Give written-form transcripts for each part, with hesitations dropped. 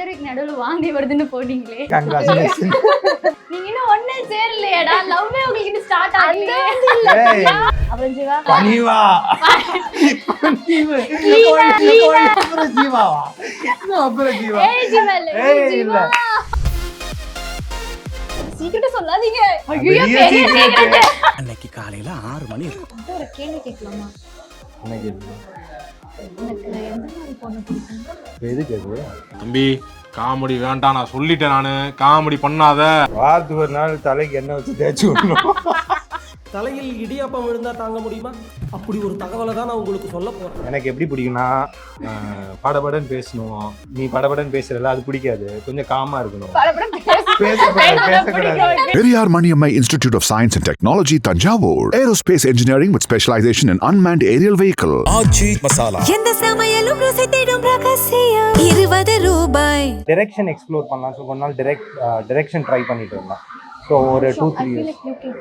இன்டர்வியூக்கு நடுவுல வாந்தி வருதுன்னு போனீங்களே. கங்க்ராச்சுலேஷன். நீங்க இன்னும் ஒண்ணே சேரலையேடா. லவ்வே உங்களுக்கு இன்னும் ஸ்டார்ட் ஆகலையே. அப்புறம் ஜீவா பனிவா அப்புறம் ஜீவாவா அப்புறம் ஜீவா ஏய் ஜீவா இல்ல, ஏய் ஜீவா. இல்ல. சீக்கிரட்டா சொல்லாதீங்க. ஐயோ பெரிய சீக்கிரட். அன்னைக்கு காலையில 6 மணி இருக்கும். ஒரு கேள்வி கேட்கலாமா? என்ன கேள்வி? எனக்கு எந்த மாதிரி பொண்ணு பிடிக்கும்? எதுக்கு அது? தம்பி காமெடி வேண்டாம், நான் சொல்லிட்டேன். நானு காமெடி பண்ணாத. வாரத்துக்கு ஒரு நாள் தலைக்கு எண்ணெய் வச்சு தேய்ச்சி விடணும். தலையில் இடியாப்பம் விழுந்தா தாங்க முடியுமா? அப்படி ஒரு தகவலை தான் நான் உங்களுக்கு சொல்ல போறேன். எனக்கு எப்படி பிடிக்கும்னா படபடன்னு பேசணும். நீ படபடன்னு பேசுறல அது பிடிக்காது. கொஞ்சம் காமா இருக்கணும். பேசக்கூடாது. Periyar Maniammai Institute of Science and Technology, Tanjavur. Aerospace engineering with specialization in unmanned aerial vehicle. ஆச்சி மசாலா. எந்த சமையலும் ருசி தேடும் ரகசியம் 20 ரூபாய். டைரக்ஷன் எக்ஸ்ப்ளோர் பண்ணலாம். ஸோ கொஞ்ச நாள் டைரக்ஷன் ட்ரை பண்ணிட்டு இருந்தேன். ஸோ ஒரு 2-3 I feel years. like puking.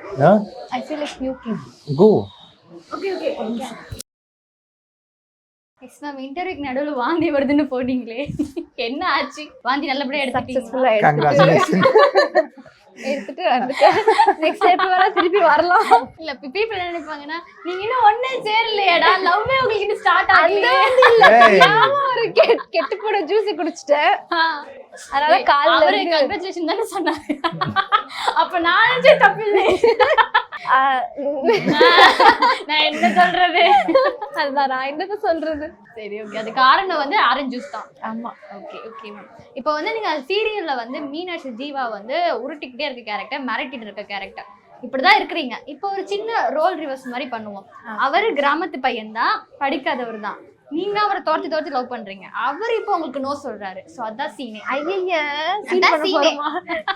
I feel like puking. Go. Okay. Yes ma'am, இன்டர்வியூக்கு நடுவுல வாந்தி வருதுன்னு போனீங்களே. என்ன ஆச்சு? வாந்தி நல்லபடியா எடுத்துட்டீங்களா? சக்சஸ்ஃபுல்லா கங்க்ராச்சுலேஷன். எடுத்துட்டு வந்துட்டேன். நெக்ஸ்ட் டைம் வர திருப்பி வரலாம். இல்ல பீப்பிள் என்ன நினைப்பாங்கன்னா, நீங்க இன்னும் ஒண்ணே சேரலையேடா. லவ்வே உங்களுக்கு இன்னும் ஸ்டார்ட் ஆகலையே. ஒரு கெட்டு போட ஜூஸ் குடிச்சிட்டேன். அதனால கால்ல அவரே கங்க்ராச்சுலேஷன் தானே சொன்னாரு. அப்ப நானே தப்பில்லை. நான் என்ன சொல்றது? அதுதான் நான் என்னது சொல்றது. சரி ஓகே. அது காரணம் வந்து ஆரஞ்சு ஜூஸ் தான். ஆமா. Okay ma'am. இப்போ வந்து நீங்க சீரியல்ல வந்து மீனாட்சி ஜீவா வந்து உருட்டிக்கிட்டே இருக்க கேரக்டர், மிரட்டிட்டு இருக்க கேரக்டர், இப்படிதான் இருக்கிறீங்க. இப்போ ஒரு சின்ன ரோல் ரிவர்ஸ் மாதிரி பண்ணுவோம். அவரு கிராமத்து பையன் தான், படிக்காதவர் தான். நீங்க அவரை தோர்த்து லவ் பண்றீங்க. அவர் இப்போ உங்களுக்கு நோ சொல்றாரு. சோ அதான் சீனே. ஐயய்ய அதான் சீனே.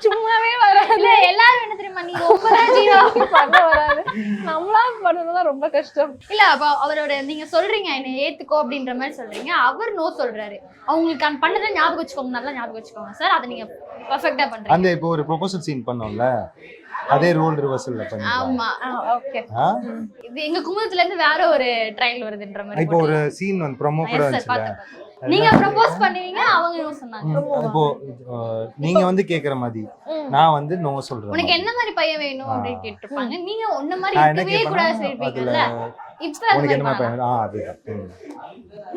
சும்மாவே வராது. இல்ல எல்லாரும் என்ன தெரியுமா, நீ ரொம்ப ஜீவா பண்ண வராது. நம்மளா பண்ணதுதான் ரொம்ப கஷ்டம். இல்ல அப்ப அவரோட நீங்க சொல்றீங்க என்ன ஏத்துக்கோ அப்படின்ற மாதிரி சொல்றீங்க. அவர் நோ சொல்றாரு. அவங்களுக்கு பண்ணதை ஞாபகம் வச்சுக்கோங்க, நல்லா ஞாபகம் வச்சுக்கோங்க சார். அதை நீங்க பெர்ஃபெக்ட்டா பண்றீங்க. அந்த இப்போ ஒரு ப்ரொபோசல் சீன் பண்ணோம்ல, அதே ரோல் ரிவர்சல்ல பண்ணிருக்காங்க. ஆமா ஓகே. இது எங்க குமுதத்துல இருந்து வேற ஒரு ட்ரையல் வருதுன்ற மாதிரி. இப்போ ஒரு சீன் வந்து ப்ரோமோ கூட வந்துச்சுல, நீங்க ப்ரோபோஸ் பண்ணுவீங்க, அவங்க நோ சொன்னாங்க. இப்போ நீங்க வந்து கேக்குற மாதிரி நான் வந்து நோ சொல்றேன். உனக்கு என்ன மாதிரி பையன் வேணும் அப்படின்னு கேட்டிருப்பாங்க. நீங்க ஒண்ணு மாதிரி இருக்கவே கூடாது சொல்லிருப்பீங்கல்ல. இப்ப உனக்கு என்ன மாதிரி பையன்? அதுதான்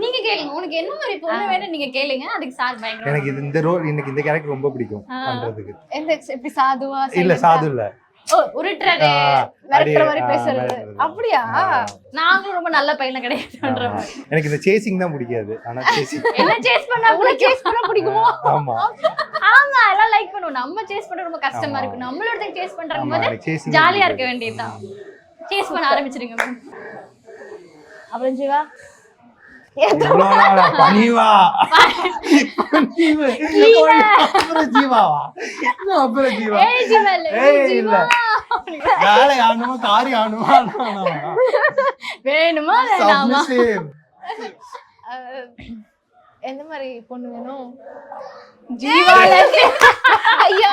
நீங்க கேளுங்க, உனக்கு என்ன மாதிரி பொண்ணு வேணும் நீங்க கேளுங்க. அதுக்கு சார் பயங்கர. எனக்கு இந்த ரோல், எனக்கு இந்த கேரக்டர் ரொம்ப பிடிக்கும் பண்றதுக்கு. எந்த எப்படி சாதுவா? இல்ல சாது இல்ல, உருட்டுறது, மிரட்டுற மாதிரி பேசுறது. அப்படியா? நாங்களும் ரொம்ப நல்ல பையனை கிடையாதுன்ற மாதிரி. எனக்கு இந்த சேசிங் தான் பிடிக்காது. ஆனா சேசிங் என்ன சேஸ் பண்ணா உங்களுக்கு சேஸ் பண்ண பிடிக்குமோ? ஆமா ஆமா, எல்லாம் லைக் பண்ணுவோம். நம்ம சேஸ் பண்றது ரொம்ப கஷ்டமா இருக்கு. நம்மளோட சேஸ் பண்றது போது ஜாலியா இருக்க வேண்டியதுதான். சேஸ் பண்ண ஆரம்பிச்சிருங்க மேம். அப்புறம் ஜீவா பனிவா அப்புறம் ஜீவாவா அப்புறம் ஜீவா. ஏய் ஜீவா இல்ல, ஏய் ஜீவா. வேலை ஆனுமா காரி ஆனுமா வேணுமா வேணாமா? எந்த மாதிரி பொண்ணு வேணும்? ஜீவால ஐயா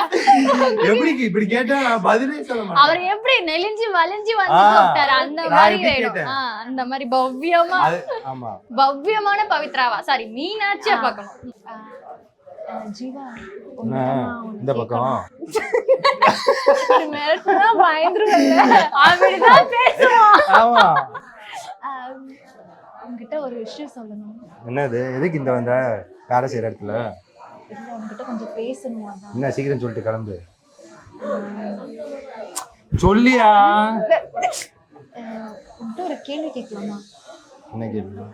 எப்படி இப்படி கேட்டா நான் பதிலே சொல்ல மாட்டேன். அவர் எப்படி நெலிஞ்சு வளைஞ்சு வந்து கூப்பிட்டாரு அந்த மாதிரி வேணும். அந்த மாதிரி பவ்யமா, ஆமா பவ்யமான பவித்ராவா, சாரி மீனாட்சியா பார்க்கணும். ஜீவா இந்த பக்கம் மிரட்டுனா பயந்துருவல்ல. அப்படிதான் பேசுவான். ஆமா. உங்ககிட்ட ஒரு விஷயம் சொல்லணும். என்னது? எதுக்கு இந்த வந்த வேலை செய்யற இடத்துல? இல்ல, உங்ககிட்ட கொஞ்சம் பேசணும். என்ன சீக்கிரம் சொல்லிட்டு கிளம்பு. சொல்லியா? உங்ககிட்ட ஒரு கேள்வி கேட்கலாமா? என்ன கேள்வி?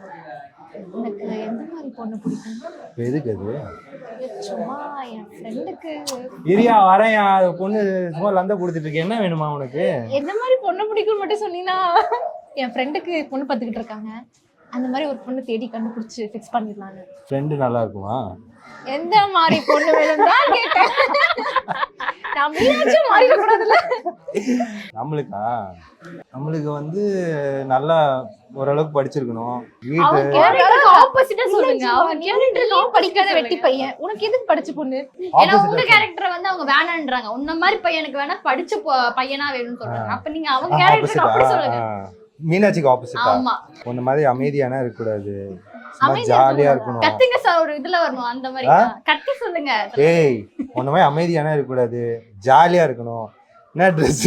எனக்கு எந்த மாதிரி பொண்ணு பிடிக்கும்? எதுக்கு அது? சும்மா என் ஃப்ரெண்டுக்கு. இரியா வரையா, பொண்ணு சும்மா லந்த கொடுத்துட்டு இருக்கு. என்ன வேணுமா உனக்கு? எந்த மாதிரி பொண்ணு பிடிக்கும் மட்டும் சொன்னீங்கன்னா, என் ஃப்ரெண்டுக்கு பொண்ணு பார்த்துக்கிட்டு இருக்காங்க. அந்த மாதிரி ஒரு பொண்ணு தேடி கண்டுபிடிச்சு ஃபிக்ஸ் பண்ணிடலான்னு. ஃப்ரெண்டு நல்லா இருக்குமா? எந்த மாதிரி பொண்ணு வேணும் தான் கேட்டேன். நான் மீனாச்சும் மாறிடக்கூடாதுல்ல. நம்மளுக்கு வந்து நல்லா ஓரளவுக்கு படிச்சிருக்கணும். அவங்க கேரக்டருக்கு ஆப்போசிட்டா சொல்லுங்க. அவங்க கேரக்டருக்கு படிக்காத வெட்டி பையன், உனக்கு எதுக்கு படிச்ச பொண்ணு? ஏன்னா உங்க கேரக்டர் வந்து அவங்க வேணான்றாங்க. உன்ன மாதிரி பையனுக்கு வேணா படிச்ச பையனா வேணும்னு சொல்றாங்க. அப்ப நீங்க அவங்க கேரக்டருக்கு அப்படி சொல்லுங்க. மீனாட்சிக்கு ஆப்போசிட்டா? ஆமா. உன்ன மாதிரி அமைதியானா இருக்க கூடாது, சும்மா ஜாலியா இருக்கணும். கத்துங்க சார், ஒரு இதுல வரணும் அந்த மாதிரி கத்தி சொல்லுங்க. ஏய் உன்ன மாதிரி அமைதியான இருக்கக்கூடாது, ஜாலியா இருக்கணும். என்ன ட்ரெஸ்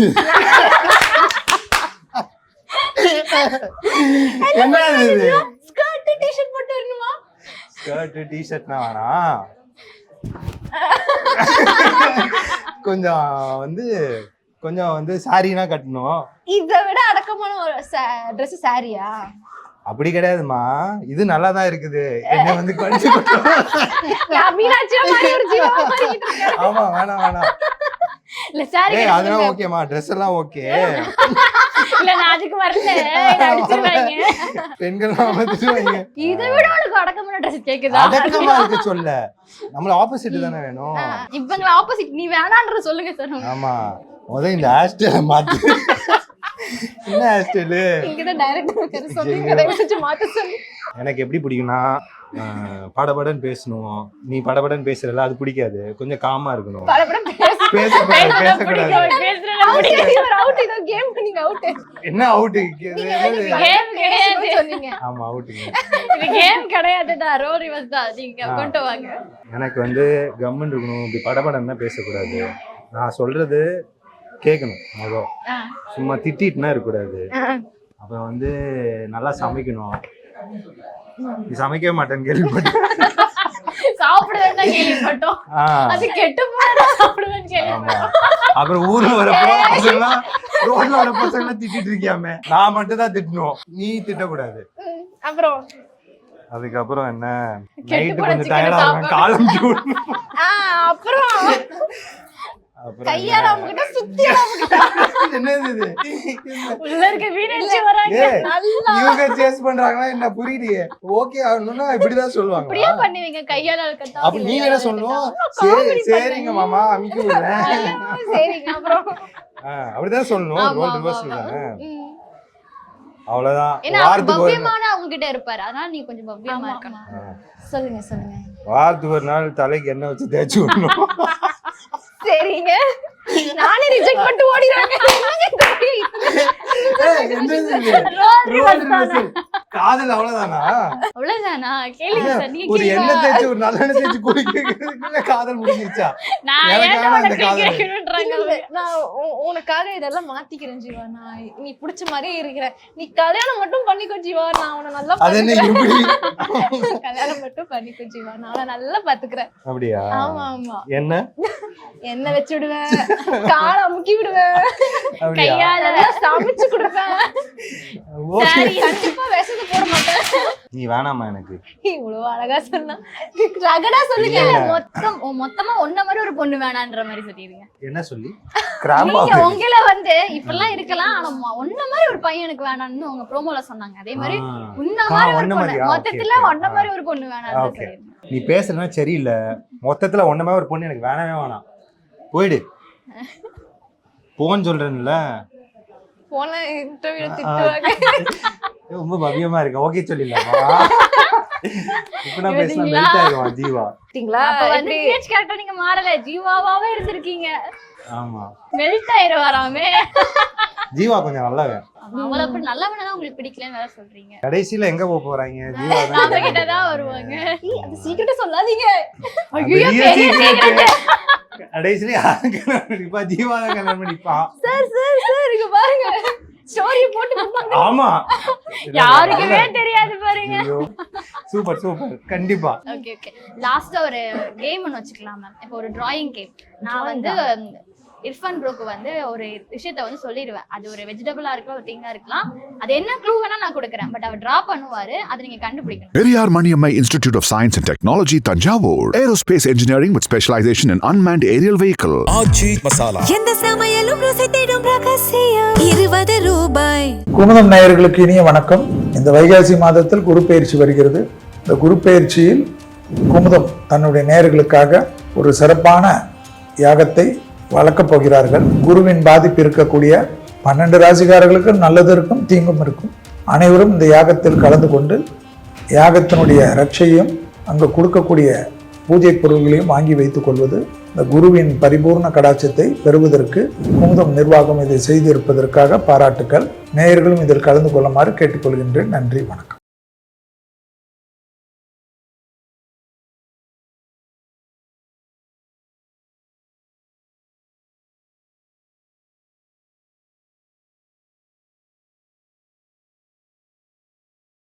என்ன இது? ஸ்கர்ட் டி-ஷர்ட் போட்டு வரணுமா? ஸ்கர்ட் டி-ஷர்ட்னா வேணாம், கொஞ்சம் வந்து சாரினா கட்டணும். இதை விட அடக்கமான ஒரு ட்ரெஸ் சாரியா? அப்படி கிடையாதுமா, இது நல்லா தான் இருக்குது. என்ன வந்து கொஞ்சம் மீனாட்சியா மாதிரி ஒரு ஜீவா மாறிக்கிட்டு இருக்க. ஆமா வேணாம். இல்ல சாரி ஏய் அதெல்லாம் ஓகேமா, ட்ரெஸ் எல்லாம் ஓகே. இல்ல நான் அதுக்கு வரல, என்ன அடிச்சிருவாங்க. பெண்கள்லாம் வந்துருவாங்க. இதை விட உனக்கு அடக்கமான ட்ரெஸ் கேக்குதா? அடக்கமா இருக்கு சொல்ல, நம்மள ஆப்போசிட் தானே வேணும். இவங்கள ஆப்போசிட் நீ வேணான்ற சொல்லுங்க சார். ஆமா இந்த ஹேர் ஸ்டைல மாத்து. என்ன ஹேர் ஸ்டைலு? இங்கதான் டைரக்டர் இருக்காரு, சொல்லுங்க தயவு செஞ்சு மாத்த சொல்லு. எனக்கு எப்படி பிடிக்கும்னா படபடன்னு பேசணும். நீ படபடன்னு பேசுறல அது பிடிக்காது. கொஞ்சம் காமா இருக்கணும். படபடன்னு பேசக்கூடாது. அவுட் இதோ கேம் நீங்க அவுட். என்ன அவுட்? கேம் கிடையாது சொன்னீங்க. ஆமா அவுட்டுங்க. இது கேம் கிடையாதுடா, ரோல் ரிவர்ஸ் தான். நீங்க கொண்டு வாங்க. எனக்கு வந்து கம்மன் இருக்கணும். இப்படி படபடன்னா பேசக்கூடாது. நான் சொல்றது கேட்கணும். முதல் சும்மா திட்டிட்டுனா இருக்கக்கூடாது. அப்புறம் வந்து நல்லா சமைக்கணும். நீ சமைக்கவே மாட்டேன்னு கேள்விப்பட்டேன். சாப்பிடுவேன்னு தான் கேள்விப்பட்டோம். அது கெட்டு போனா சாப்பிடுவேன்னு கேள்விப்பட்டோம். அப்புறம் ஊர்ல வரப்போ பசங்களாம் ரோட்ல வர பசங்களாம் திட்டிட்டு இருக்கியாமே, நான் மட்டும் தான் திட்டணும், நீ திட்டக்கூடாது. அப்புறம் அதுக்கப்புறம் என்ன, நைட்டு கொஞ்சம் டயர்டா இருக்கும், காலம் அப்புறம் கையால அவங்க கிட்ட சுத்தி என்னது இது? உள்ள இருக்க மீனாட்சி வராங்க. இவங்க சேஸ் பண்றாங்களா என்ன புரியலையே. ஓகே ஆகணும்னா இப்படிதான் சொல்லுவாங்க. அப்படியே பண்ணுவீங்க கையால கட்டா. அப்ப நீங்க என்ன சொல்லணும்? சரிங்க மாமா அமிக்கி விடுறேன். சரிங்க. அப்புறம் அப்படிதான் சொல்லணும். ரோல் ரிவர்ஸ்ல தானே. அவ்வளவுதான். ஏன்னா பவ்யமான அவங்க கிட்ட இருப்பாரு, அதனால நீங்க கொஞ்சம் பவ்யமா இருக்கணும். சொல்லுங்க. வாரத்துக்கு ஒரு நாள் தலைக்கு எண்ணெய் வச்சு தேய்ச்சி விடணும். சரிங்க. நானே ரிஜெக்ட் பண்ணிட்டு ஓடிறாங்க. காதல் அவ்வளவுதானா? அவ்வளவுதானா? கேளுங்க சார், நீங்க ஒரு எண்ணெய் தேய்ச்சி ஒரு நல்ல எண்ணெய் தேய்ச்சி குடிக்கிறதுக்குள்ள காதல் முடிஞ்சிருச்சா? நான் ஏன் உனக்கு கேக்குறேன்றாங்க. நான் உனக்காக இதெல்லாம் மாத்திக்கிறேன் ஜீவா. நான் நீ பிடிச்ச மாதிரியே இருக்கிறேன். நீ கல்யாணம் மட்டும் பண்ணிக்கோ ஜீவா, நான் அவனை நல்லா பாத்துக்கிறேன். கல்யாணம் மட்டும் பண்ணிக்கோ ஜீவா, நான் அவனை நல்லா பாத்துக்கிறேன். அப்படியா? ஆமா. என்ன வச்சு விடுவேன், காலை அமுக்கி விடுவேன், கையால சமைச்சு கொடுப்பேன். கண்டிப்பா விஷத்தை போட மாட்டேன். நீ வேணாமா எனக்கு? இவ்வளவு அழகா சொன்னா ரகடா சொல்லுங்க. மொத்தமா ஒன்ன மாதிரி ஒரு பொண்ணு வேணான்ற மாதிரி சொல்லிடுங்க. என்ன சொல்லி? நீங்க உங்களை வந்து இப்பெல்லாம் இருக்கலாம், ஆனா ஒன்ன மாதிரி ஒரு பையனுக்கு வேணாம்னு உங்க ப்ரோமோல சொன்னாங்க. அதே மாதிரி உன்ன மாதிரி ஒரு பொண்ணு, மொத்தத்துல ஒன்ன மாதிரி ஒரு பொண்ணு வேணாம்னு சொல்லிடுங்க. நீ பேசுறதுனா சரியில்லை. மொத்தத்துல ஒன்ன மாதிரி ஒரு பொண்ணு எனக்கு வேணவே வேணாம். போயிடு போன்னு சொல்றேன்ல. போன இன்டர்வியூல திட்டுவாங்க. ரொம்ப பவ்யமா இருக்கு. ஓகே சொல்லிடலாமா? இப்ப நான் பேசினா மெல்ட் ஆயிடுவா ஜீவா. அப்ப வந்து பேட்ச் கேரக்டர் நீங்க மாறல, ஜீவாவாவே இருந்திருக்கீங்க. ஆமா மெல்ட் ஆயிடுவாராமே. ஜீவா கொஞ்சம் நல்லவன். அவள அப்படி நல்லவனா உங்களுக்கு பிடிக்கலன்னு வேற சொல்றீங்க. கடைசில எங்க போறாங்க? ஜீவா நம்ம கிட்ட தான் வருவாங்க. அது சீக்கிரட்டா சொல்லாதீங்க. ஐயோ பெரிய சீக்கிரட். கடைசில இப்ப ஜீவா தான் கல்யாணம் பண்ணிப்பா. சார் இங்க பாருங்க, ஸ்டோரி போட்டு போடுவாங்க. ஆமா யாருக்குமே தெரியாது பாருங்க. சூப்பர் கண்டிப்பா. ஓகே லாஸ்டா ஒரு கேம் ஒன்னு வச்சுக்கலாம் மேம். இப்போ ஒரு டிராயிங் கேம். நான் வந்து இர்ஃபான் ப்ரோக்கு வந்து ஒரு விஷயத்த வந்து சொல்லிடுவேன். அது ஒரு வெஜிடபிளா இருக்கலாம், ஒரு திங்கா இருக்கலாம். அது என்ன க்ளூ வேணா நான் கொடுக்குறேன், பட் அவர் டிரா பண்ணுவாரு, அதை நீங்க கண்டுபிடிக்கணும். Periyar Maniammai Institute of Science and Technology, Tanjavur. Aerospace engineering with specialization in unmanned aerial vehicle. ஆச்சி மசாலா. எந்த சமையலும் ருசி தேடும் ரகசியம் 20 ரூபாய். குமுதம் நேயர்களுக்கு இனிய வணக்கம். இந்த வைகாசி மாதத்தில் குரு பெயர்ச்சி வருகிறது. இந்த குரு பெயர்ச்சியில் குமுதம் தன்னுடைய நேயர்களுக்காக ஒரு சிறப்பான யாகத்தை வளர்க்கப் போகிறார்கள். குருவின் பாதிப்பு இருக்கக்கூடிய 12 ராசிக்காரர்களுக்கு நல்லது இருக்கும், தீங்கும் இருக்கும். அனைவரும் இந்த யாகத்தில் கலந்து கொண்டு யாகத்தினுடைய ரட்சையும் அங்கு கொடுக்கக்கூடிய பூஜை பொருள்களையும் வாங்கி வைத்துக் கொள்வது இந்த குருவின் பரிபூர்ண கடாட்சத்தை பெறுவதற்கு குமுதம் நிர்வாகம் இதை செய்திருப்பதற்காக பாராட்டுக்கள். நேயர்களும் இதில் கலந்து கொள்ளுமாறு கேட்டுக்கொள்கின்றேன். நன்றி, வணக்கம்.